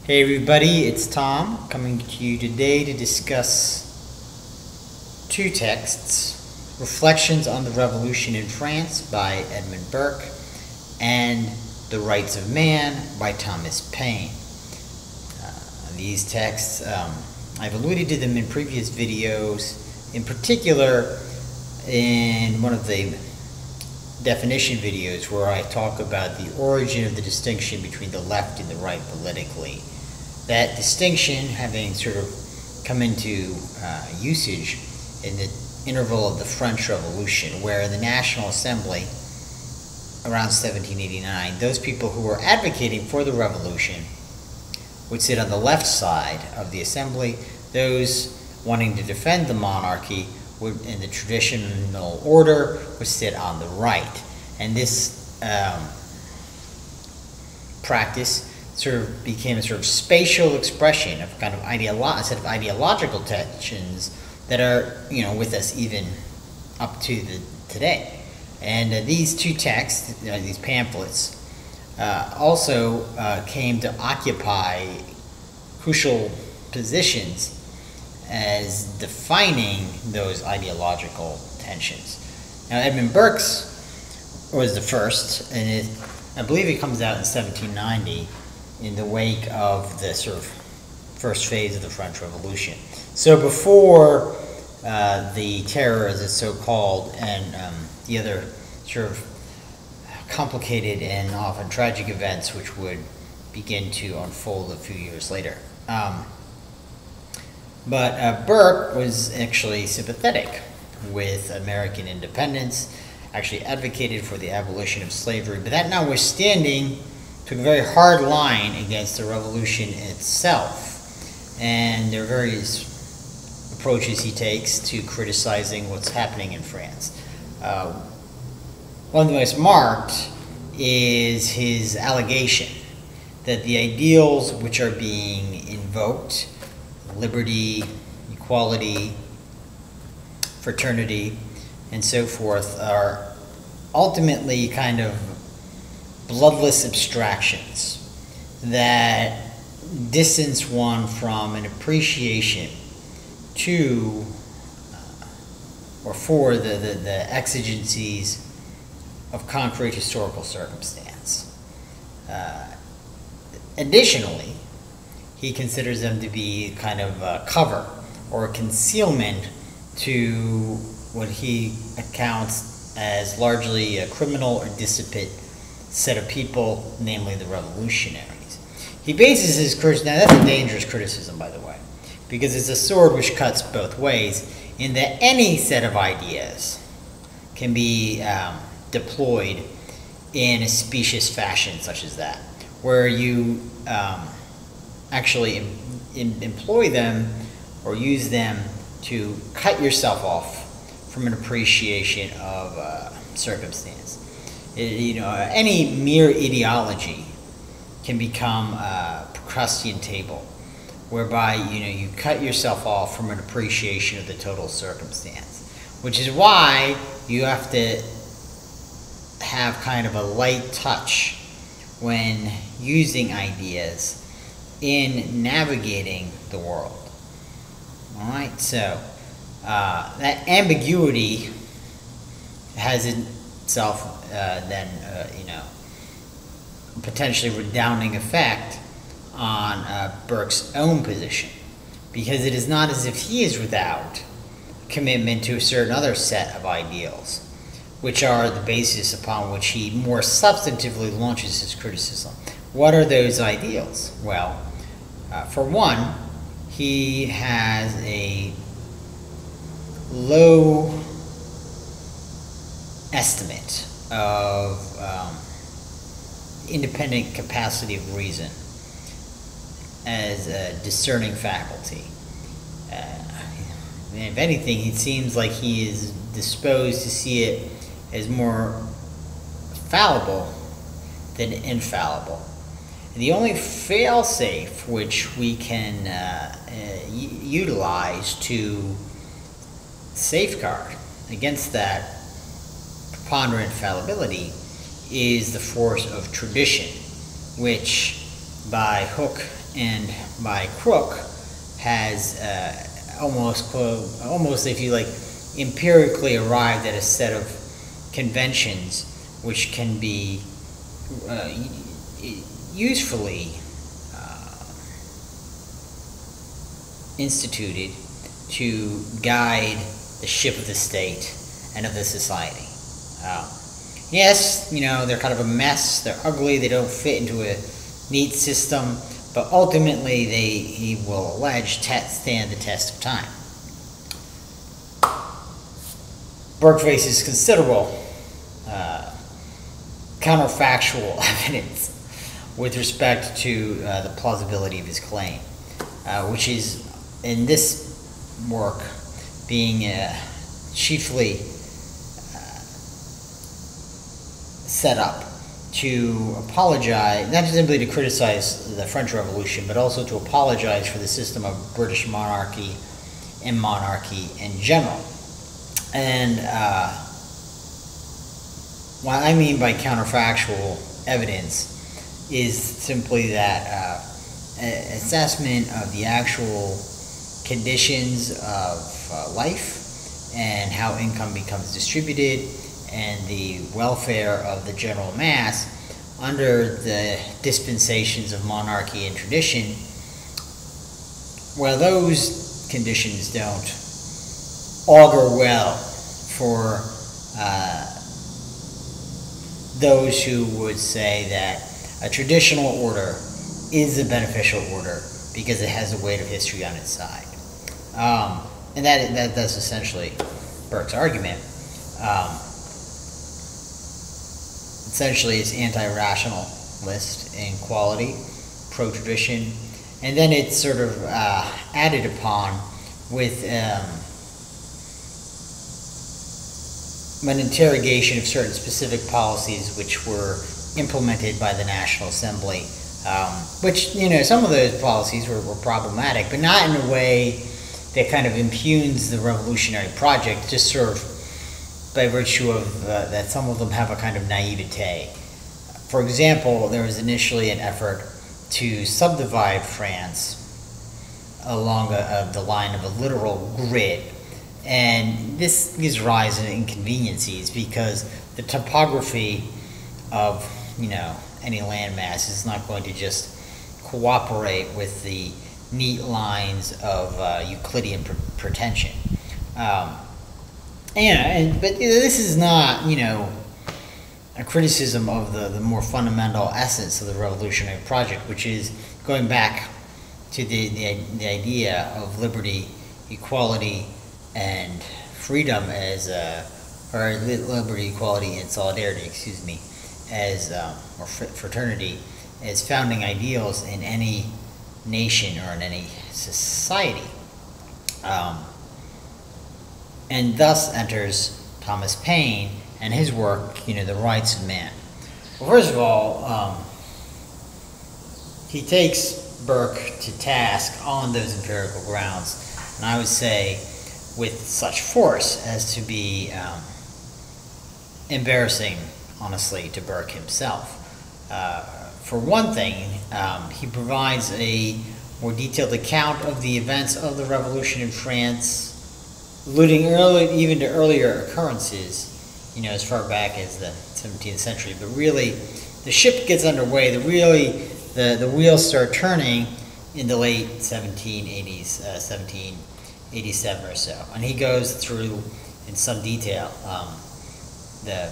Hey everybody, it's Tom coming to you today to discuss two texts, Reflections on the Revolution in France by Edmund Burke and The Rights of Man by Thomas Paine. These texts, I've alluded to them in previous videos, in particular in one of the definition videos where I talk about the origin of the distinction between the left and the right politically. That distinction having sort of come into usage in the interval of the French Revolution, where in the National Assembly around 1789, those people who were advocating for the revolution would sit on the left side of the assembly. Those wanting to defend the monarchy would, in the traditional order, would sit on the right. And this practice sort of became a sort of spatial expression of kind of a set of ideological tensions that are, with us even up to today. And these two texts, these pamphlets, also came to occupy crucial positions as defining those ideological tensions. Now, Edmund Burke's was the first, and I believe it comes out in 1790 in the wake of the sort of first phase of the French Revolution. So before the terror, as it's so called, and the other sort of complicated and often tragic events which would begin to unfold a few years later. But Burke was actually sympathetic with American independence, actually advocated for the abolition of slavery, but that notwithstanding, took a very hard line against the revolution itself. And there are various approaches he takes to criticizing what's happening in France. One of the most marked is his allegation that the ideals which are being invoked, liberty, equality, fraternity, and so forth, are ultimately kind of bloodless abstractions that distance one from an appreciation to or for the exigencies of concrete historical circumstance. Additionally, he considers them to be kind of a cover or a concealment to what he accounts as largely a criminal or dissipate set of people, namely the revolutionaries. He bases his criticism, now that's a dangerous criticism, by the way, because it's a sword which cuts both ways, in that any set of ideas can be deployed in a specious fashion such as that, where you actually employ them or use them to cut yourself off from an appreciation of circumstance. Any mere ideology can become a Procrustean table, whereby you cut yourself off from an appreciation of the total circumstance, which is why you have to have kind of a light touch when using ideas in navigating the world. All right, so that ambiguity has itself then potentially redounding effect on Burke's own position, because it is not as if he is without commitment to a certain other set of ideals, which are the basis upon which he more substantively launches his criticism. What are those ideals? Well, for one, he has a low estimate of independent capacity of reason as a discerning faculty. If anything, it seems like he is disposed to see it as more fallible than infallible. And the only fail-safe which we can utilize to safeguard against that preponderant fallibility is the force of tradition, which by hook and by crook has almost, if you like, empirically arrived at a set of conventions which can be usefully instituted to guide the ship of the state and of the society. Yes, they're kind of a mess, they're ugly, they don't fit into a neat system, but ultimately he will allege, stand the test of time. Burke faces considerable counterfactual evidence with respect to the plausibility of his claim, which is, in this work, being chiefly set up to apologize, not simply to criticize the French Revolution, but also to apologize for the system of British monarchy and monarchy in general. And what I mean by counterfactual evidence is simply that assessment of the actual conditions of life and how income becomes distributed and the welfare of the general mass under the dispensations of monarchy and tradition. Well, those conditions don't augur well for those who would say that a traditional order is a beneficial order because it has the weight of history on its side. And that's essentially Burke's argument. Essentially, it's anti-rationalist in quality, pro-tradition, and then it's sort of added upon with an interrogation of certain specific policies which were implemented by the National Assembly, which, some of those policies were problematic, but not in a way that kind of impugns the revolutionary project, just sort of by virtue of that some of them have a kind of naivete. For example, there was initially an effort to subdivide France along the line of a literal grid, and this gives rise to inconveniences because the topography of any landmass is not going to just cooperate with the neat lines of Euclidean pretension. But this is not, a criticism of the more fundamental essence of the revolutionary project, which is going back to the idea of liberty, equality, and freedom as, or liberty, equality, and solidarity, as, or fraternity, as founding ideals in any nation or in any society. And thus enters Thomas Paine and his work, The Rights of Man. Well, first of all, he takes Burke to task on those empirical grounds, and I would say with such force as to be embarrassing, honestly, to Burke himself. For one thing, he provides a more detailed account of the events of the Revolution in France, alluding even to earlier occurrences, as far back as the 17th century. But really, the ship gets underway. The wheels start turning in the late 1780s, 1787 or so. And he goes through in some detail the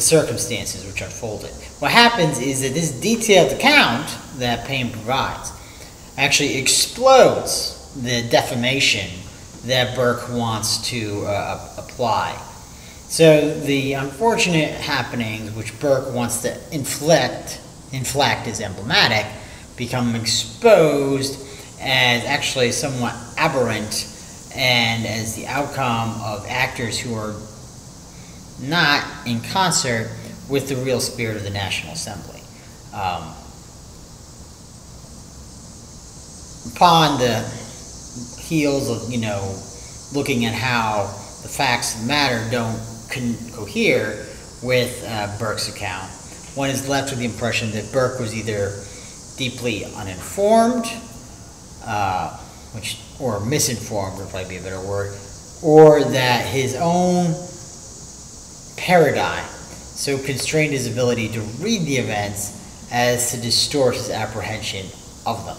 circumstances which unfolded. What happens is that this detailed account that Paine provides actually explodes the defamation that Burke wants to apply. So the unfortunate happenings which Burke wants to inflict as emblematic become exposed as actually somewhat aberrant and as the outcome of actors who are not in concert with the real spirit of the National Assembly. Upon the heels of, looking at how the facts of the matter don't cohere with Burke's account, one is left with the impression that Burke was either deeply uninformed, or misinformed would probably be a better word, or that his own paradigm so constrained his ability to read the events as to distort his apprehension of them.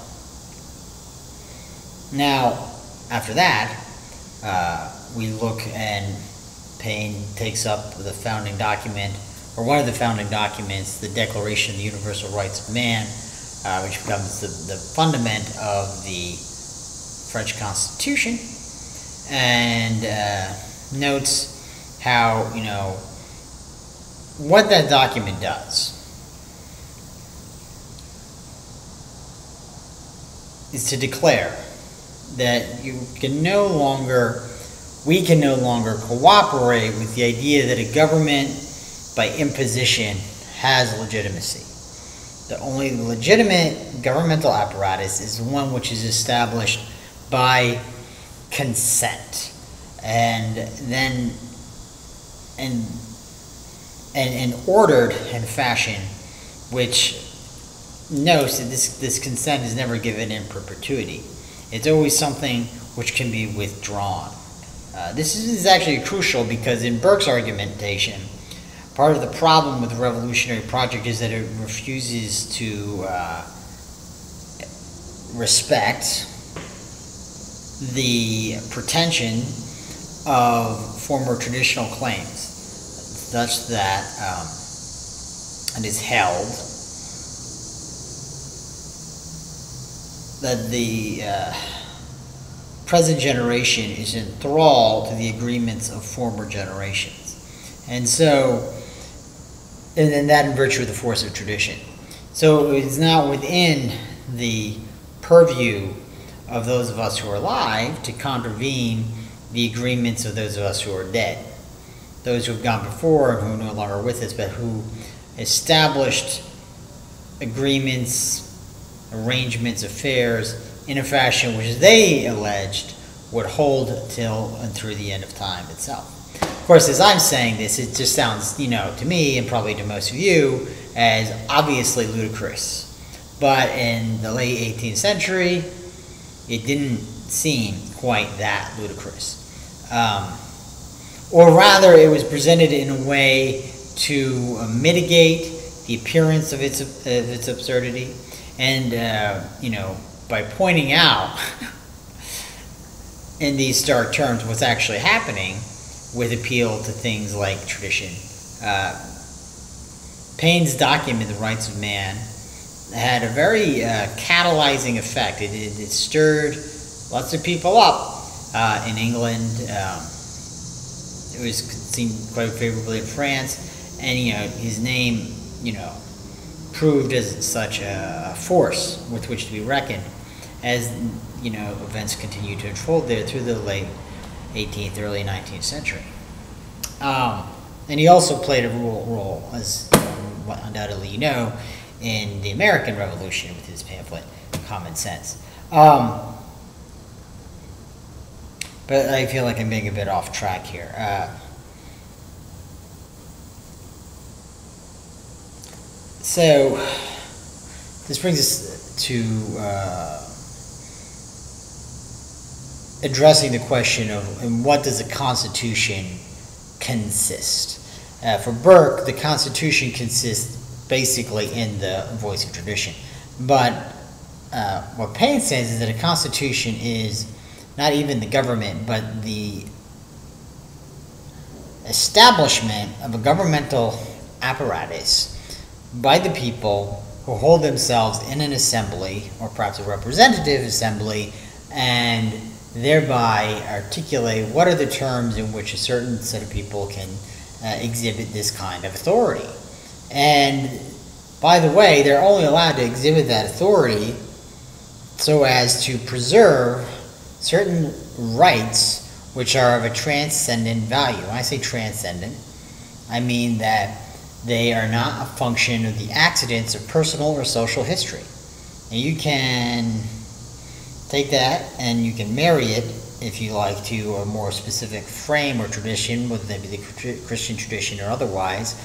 Now, after that, we look and Paine takes up the founding document, or one of the founding documents, the Declaration of the Universal Rights of Man, which becomes the fundament of the French Constitution, and notes how, what that document does is to declare that we can no longer cooperate with the idea that a government by imposition has legitimacy. The only legitimate governmental apparatus is one which is established by consent, and then and ordered in fashion which notes that this consent is never given in perpetuity. It's always something which can be withdrawn. This is actually crucial because in Burke's argumentation, part of the problem with the revolutionary project is that it refuses to respect the pretension of former traditional claims, such that it is held that the present generation is enthralled to the agreements of former generations. And so, and that in virtue of the force of tradition. So it's not within the purview of those of us who are alive to contravene the agreements of those of us who are dead. Those who have gone before and who are no longer with us, but who established agreements, arrangements, affairs in a fashion which they alleged would hold till and through the end of time itself. Of course, as I'm saying this, it just sounds, to me and probably to most of you, as obviously ludicrous. But in the late 18th century, it didn't seem quite that ludicrous. Or rather, it was presented in a way to mitigate the appearance of its absurdity, and by pointing out in these stark terms what's actually happening with appeal to things like tradition. Paine's document, The Rights of Man, had a very catalyzing effect. It stirred lots of people up in England. It was seen quite favorably in France, and his name, proved as such a force with which to be reckoned as events continued to unfold there through the late 18th, early 19th century. And he also played a role, as undoubtedly you know, in the American Revolution with his pamphlet, Common Sense. But I feel like I'm being a bit off track here. So this brings us to addressing the question of in what does a Constitution consist. For Burke, the Constitution consists basically in the voice of tradition. But what Paine says is that a Constitution is not even the government, but the establishment of a governmental apparatus by the people who hold themselves in an assembly, or perhaps a representative assembly, and thereby articulate what are the terms in which a certain set of people can exhibit this kind of authority. And by the way, they're only allowed to exhibit that authority so as to preserve certain rights which are of a transcendent value. When I say transcendent, I mean that they are not a function of the accidents of personal or social history. And you can take that and you can marry it, if you like, to a more specific frame or tradition, whether that be the Christian tradition or otherwise,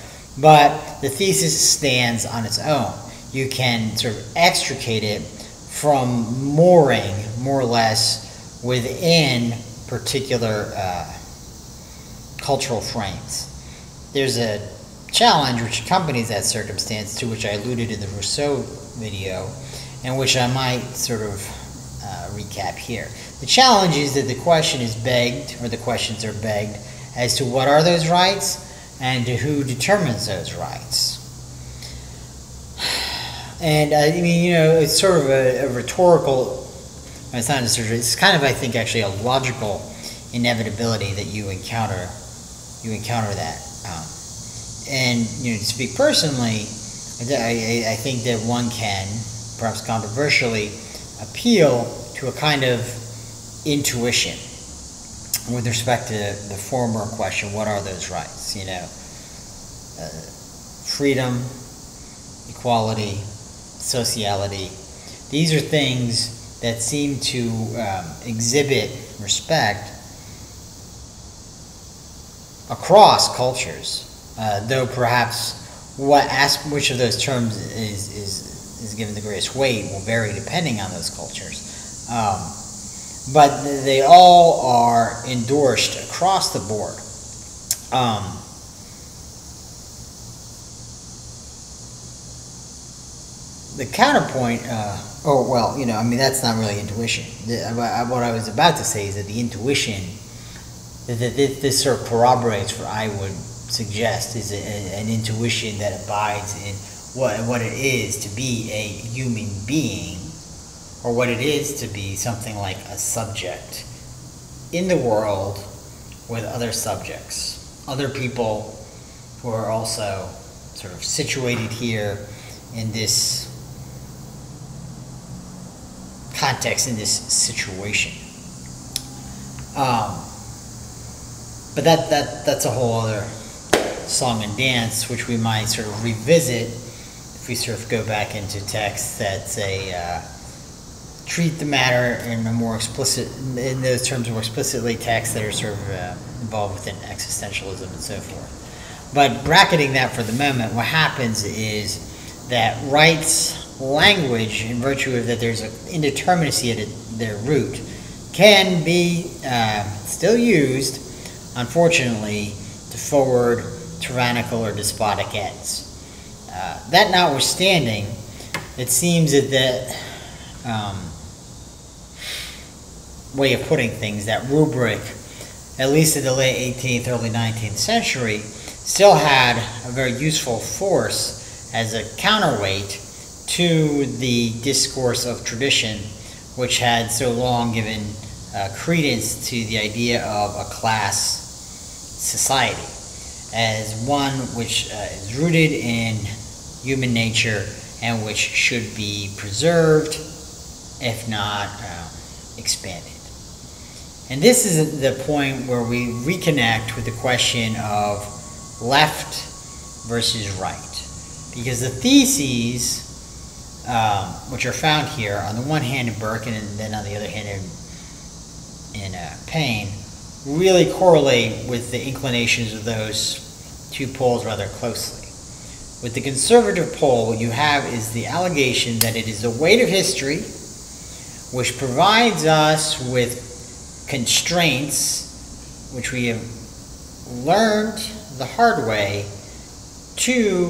But the thesis stands on its own. You can sort of extricate it from mooring, more or less, within particular cultural frames. There's a challenge which accompanies that circumstance, to which I alluded in the Rousseau video, and which I might sort of recap here. The challenge is that the question is begged, or the questions are begged, as to what are those rights and to who determines those rights. And I mean, you know, it's sort of a rhetorical, it's not necessarily, it's kind of, I think, actually a logical inevitability that you encounter that. And, you know, to speak personally, I think that one can, perhaps controversially, appeal to a kind of intuition with respect to the former question, what are those rights? You know, freedom, equality, sociality. These are things that seem to exhibit respect across cultures, though perhaps which of those terms is given the greatest weight will vary depending on those cultures. But they all are endorsed across the board. The counterpoint, you know, I mean, that's not really intuition. What I was about to say is that the intuition, that this sort of corroborates what I would suggest is an intuition that abides in what it is to be a human being, or what it is to be something like a subject in the world with other subjects, other people who are also sort of situated here in this context, in this situation. But that's a whole other song and dance, which we might sort of revisit if we sort of go back into texts that say treat the matter in a more explicit, in those terms more explicitly, texts that are sort of involved within existentialism and so forth. But bracketing that for the moment, what happens is that rights language, in virtue of that there's an indeterminacy at their root, can be still used, unfortunately, to forward tyrannical or despotic ends. That notwithstanding, it seems that that way of putting things, that rubric, at least in the late 18th, early 19th century, still had a very useful force as a counterweight to the discourse of tradition, which had so long given credence to the idea of a class society as one which is rooted in human nature and which should be preserved, if not expanded. And this is the point where we reconnect with the question of left versus right. Because the theses, which are found here, on the one hand in Burke and then on the other hand in Paine, really correlate with the inclinations of those two poles rather closely. With the conservative pole, what you have is the allegation that it is the weight of history which provides us with constraints which we have learned the hard way to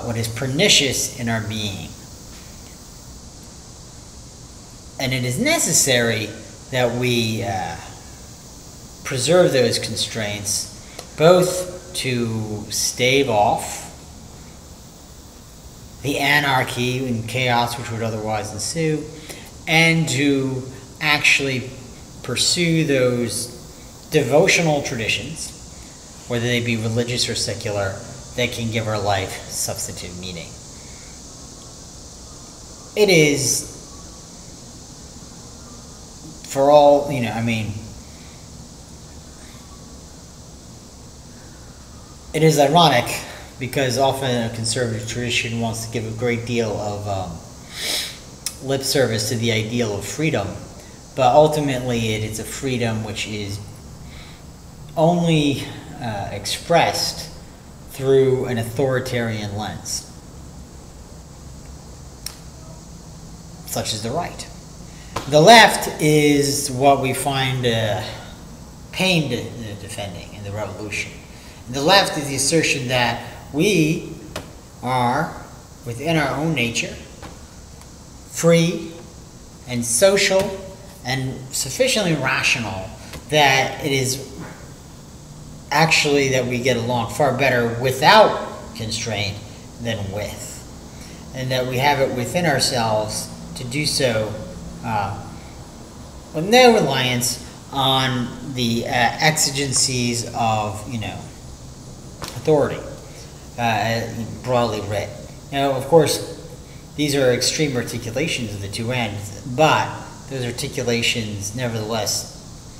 what is pernicious in our being. And it is necessary that we preserve those constraints, both to stave off the anarchy and chaos which would otherwise ensue, and to actually pursue those devotional traditions, whether they be religious or secular, that can give our life substantive meaning. It is, for all, you know, I mean, it is ironic because often a conservative tradition wants to give a great deal of lip service to the ideal of freedom, but ultimately it is a freedom which is only expressed through an authoritarian lens, such as the right. The left is what we find Paine defending in the Revolution. The left is the assertion that we are, within our own nature, free and social and sufficiently rational that it is actually that we get along far better without constraint than with. And that we have it within ourselves to do so with no reliance on the exigencies of, authority, broadly writ. Now, of course, these are extreme articulations of the two ends, but those articulations nevertheless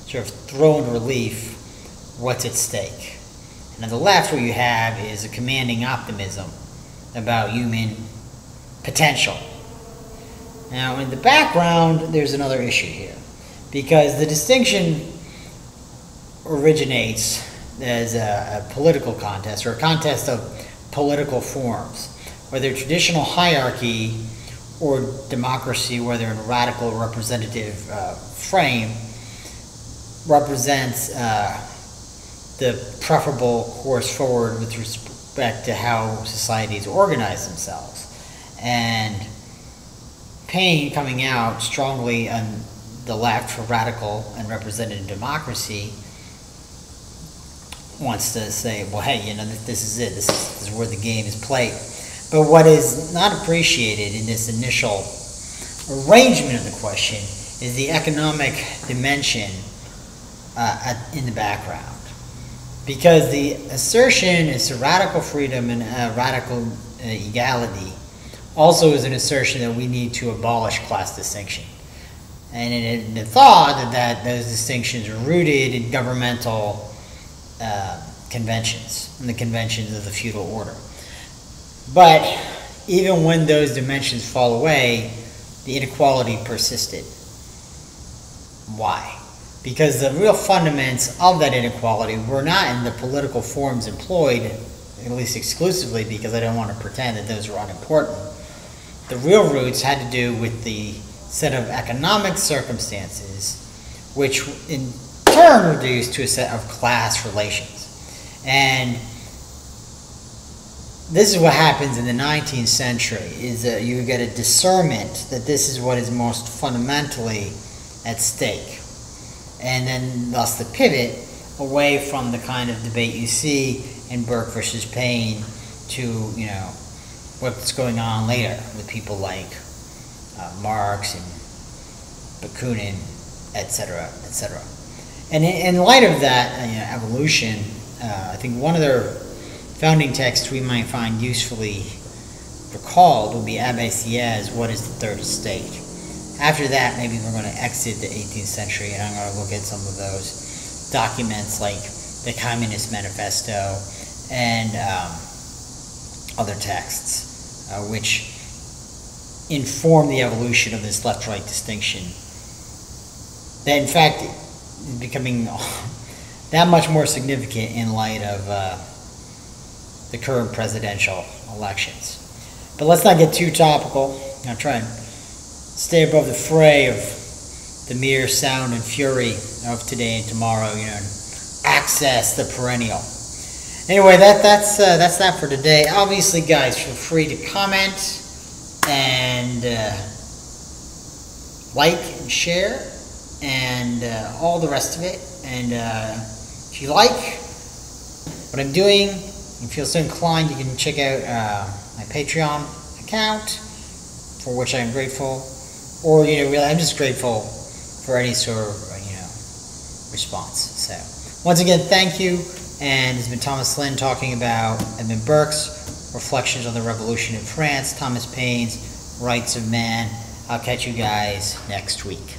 sort of throw in relief what's at stake. And on the left, what you have is a commanding optimism about human potential. Now, in the background, there's another issue here, because the distinction originates as a political contest, or a contest of political forms, whether traditional hierarchy or democracy, whether in a radical representative frame, represents the preferable course forward with respect to how societies organize themselves. And Paine, coming out strongly on the left for radical and representative democracy, wants to say, well, hey, this is it. This is where the game is played. But what is not appreciated in this initial arrangement of the question is the economic dimension in the background. Because the assertion is to radical freedom and radical equality also is an assertion that we need to abolish class distinction. And in the thought that those distinctions are rooted in governmental conventions, and the conventions of the feudal order. But even when those dimensions fall away, the inequality persisted. Why? Because the real fundaments of that inequality were not in the political forms employed, at least exclusively, because I don't want to pretend that those are unimportant. The real roots had to do with the set of economic circumstances, which in turn reduced to a set of class relations. And this is what happens in the 19th century, is that you get a discernment that this is what is most fundamentally at stake. And then thus the pivot away from the kind of debate you see in Burke versus Paine to, what's going on later with people like Marx and Bakunin, etc., etc. And in light of that evolution, I think one of their founding texts we might find usefully recalled would be Abbé Sieyès' What is the Third Estate? After that, maybe we're going to exit the 18th century, and I'm going to look at some of those documents like the Communist Manifesto and other texts, which inform the evolution of this left-right distinction. That, in fact, is becoming that much more significant in light of the current presidential elections. But let's not get too topical. I'll try and stay above the fray of the mere sound and fury of today and tomorrow, and access the perennial. Anyway, that's that for today. Obviously, guys, feel free to comment and like and share and all the rest of it. And if you like what I'm doing, and feel so inclined, you can check out my Patreon account, for which I am grateful. Or, really, I'm just grateful for any sort of, response. So, once again, thank you. And it's been Thomas Lynn talking about Edmund Burke's Reflections on the Revolution in France, Thomas Paine's Rights of Man. I'll catch you guys next week.